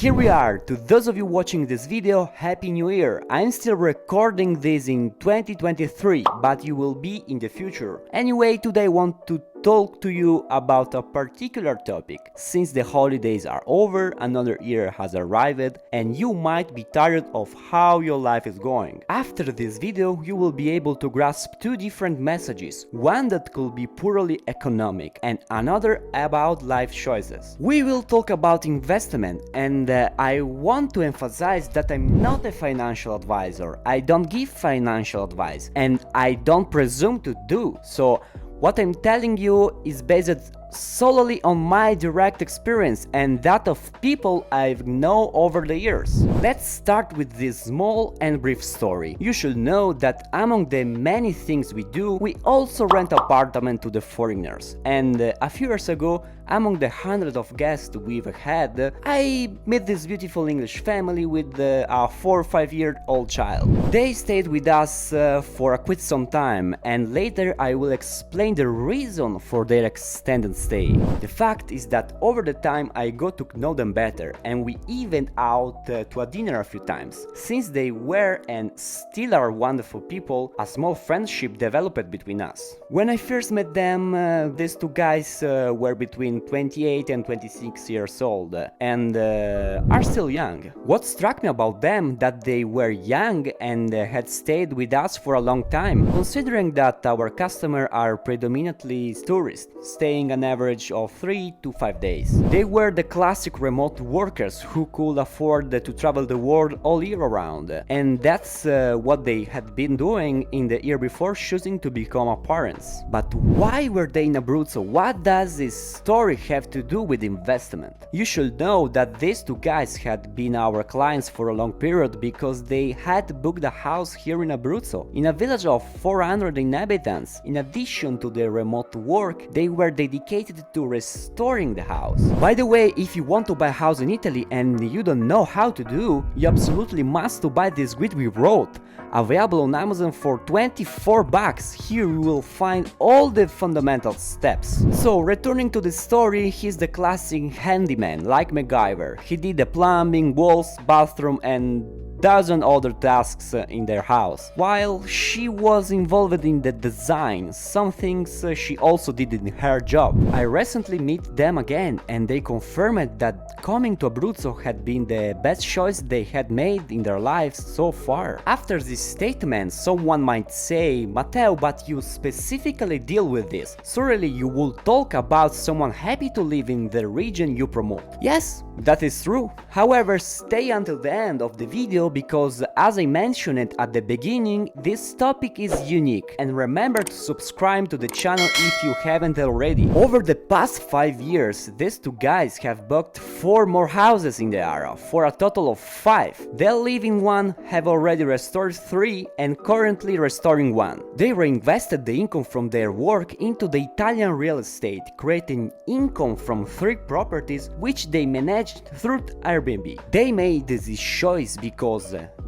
Here we are. To those of you watching this video, Happy New Year! I'm still recording this in 2023, but you will be in the future. Anyway, today I want to talk to you about a particular topic. Since the holidays are over, another year has arrived, and you might be tired of how your life is going. After this video, you will be able to grasp two different messages, one that could be purely economic and another about life choices. We will talk about investment, and I want to emphasize that I'm not a financial advisor. I don't give financial advice, and I don't presume to do so. What I'm telling you is based solely on my direct experience and that of people I've known over the years. Let's start with this small and brief story. You should know that among the many things we do, we also rent apartment to the foreigners. And a few years ago, among the hundreds of guests we've had, I met this beautiful English family with a 4 or 5 year old child. They stayed with us for quite some time, and later I will explain the reason for their extended stay. The fact is that over the time I got to know them better, and we even out to a dinner a few times. Since they were and still are wonderful people, a small friendship developed between us. When I first met them, these two guys were between 28 and 26 years old and are still young. What struck me about them that they were young and had stayed with us for a long time, considering that our customers are predominantly tourists, staying an average of 3 to 5 days. They were the classic remote workers who could afford to travel the world all year around, and that's what they had been doing in the year before choosing to become parents. But why were they in Abruzzo? What does this story have to do with investment? You should know that these two guys had been our clients for a long period because they had booked a house here in Abruzzo, in a village of 400 inhabitants. In addition to their remote work, they were dedicated to restoring the house. By the way, if you want to buy a house in Italy and you don't know how to do, you absolutely must to buy this guide we wrote, available on Amazon for 24 bucks. Here you will find all the fundamental steps. So returning to the story, he's the classic handyman like MacGyver. He did the plumbing, walls, bathroom and dozen other tasks in their house, while she was involved in the design, some things she also did in her job. I recently met them again and they confirmed that coming to Abruzzo had been the best choice they had made in their lives so far. After this statement, someone might say, Matteo, but you specifically deal with this. Surely you will talk about someone happy to live in the region you promote. Yes, that is true. However, stay until the end of the video because, as I mentioned at the beginning, this topic is unique, and remember to subscribe to the channel if you haven't already. Over the past 5 years, these two guys have booked 4 more houses in the area, for a total of 5. They live in one, have already restored 3, and currently restoring 1. They reinvested the income from their work into the Italian real estate, creating income from 3 properties which they managed through Airbnb. They made this choice because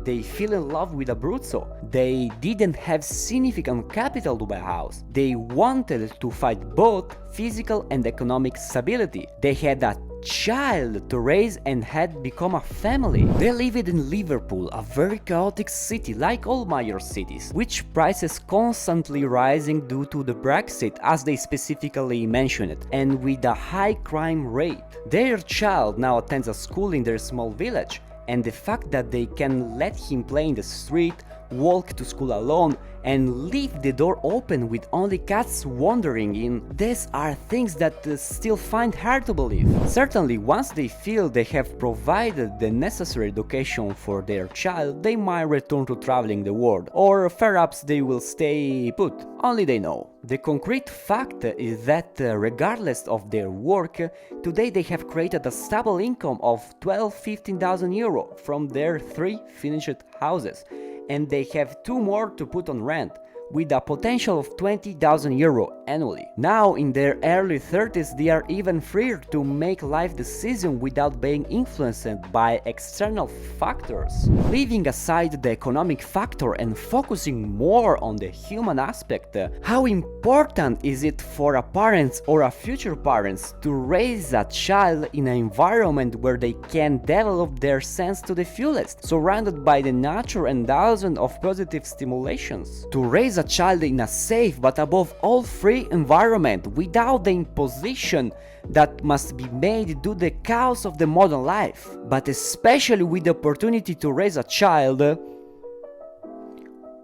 they fell in love with Abruzzo. They didn't have significant capital to buy a house. They wanted to find both physical and economic stability. They had a child to raise and had become a family. They lived in Liverpool, a very chaotic city like all major cities, which prices constantly rising due to the Brexit, as they specifically mentioned it, and with a high crime rate. Their child now attends a school in their small village, and the fact that they can let him play in the street, walk to school alone, and leave the door open with only cats wandering in, these are things that still find hard to believe. Certainly, once they feel they have provided the necessary education for their child, they might return to traveling the world, or perhaps they will stay put, only they know. The concrete fact is that regardless of their work, today they have created a stable income of 12–15,000 euro from their 3 finished houses, and they have 2 more to put on rent. with a potential of 20,000 euro annually. Now, in their early 30s, they are even freer to make life decisions without being influenced by external factors. Leaving aside the economic factor and focusing more on the human aspect, how important is it for a parent or a future parents to raise a child in an environment where they can develop their sense to the fullest, surrounded by the nature and thousands of positive stimulations? To raise a child in a safe but above all free environment without the imposition that must be made due to the chaos of the modern life, but especially with the opportunity to raise a child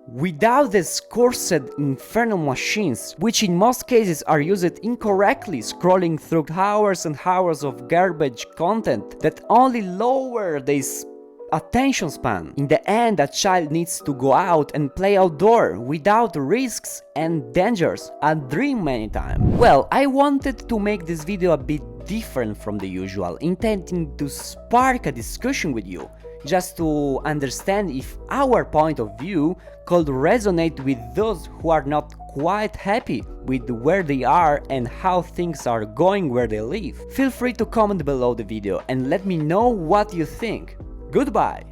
without the cursed infernal machines, which in most cases are used incorrectly, scrolling through hours and hours of garbage content that only lower this attention span. In the end, a child needs to go out and play outdoor without risks and dangers, a dream many times. Well, I wanted to make this video a bit different from the usual, intending to spark a discussion with you, just to understand if our point of view could resonate with those who are not quite happy with where they are and how things are going where they live. Feel free to comment below the video and let me know what you think. Goodbye!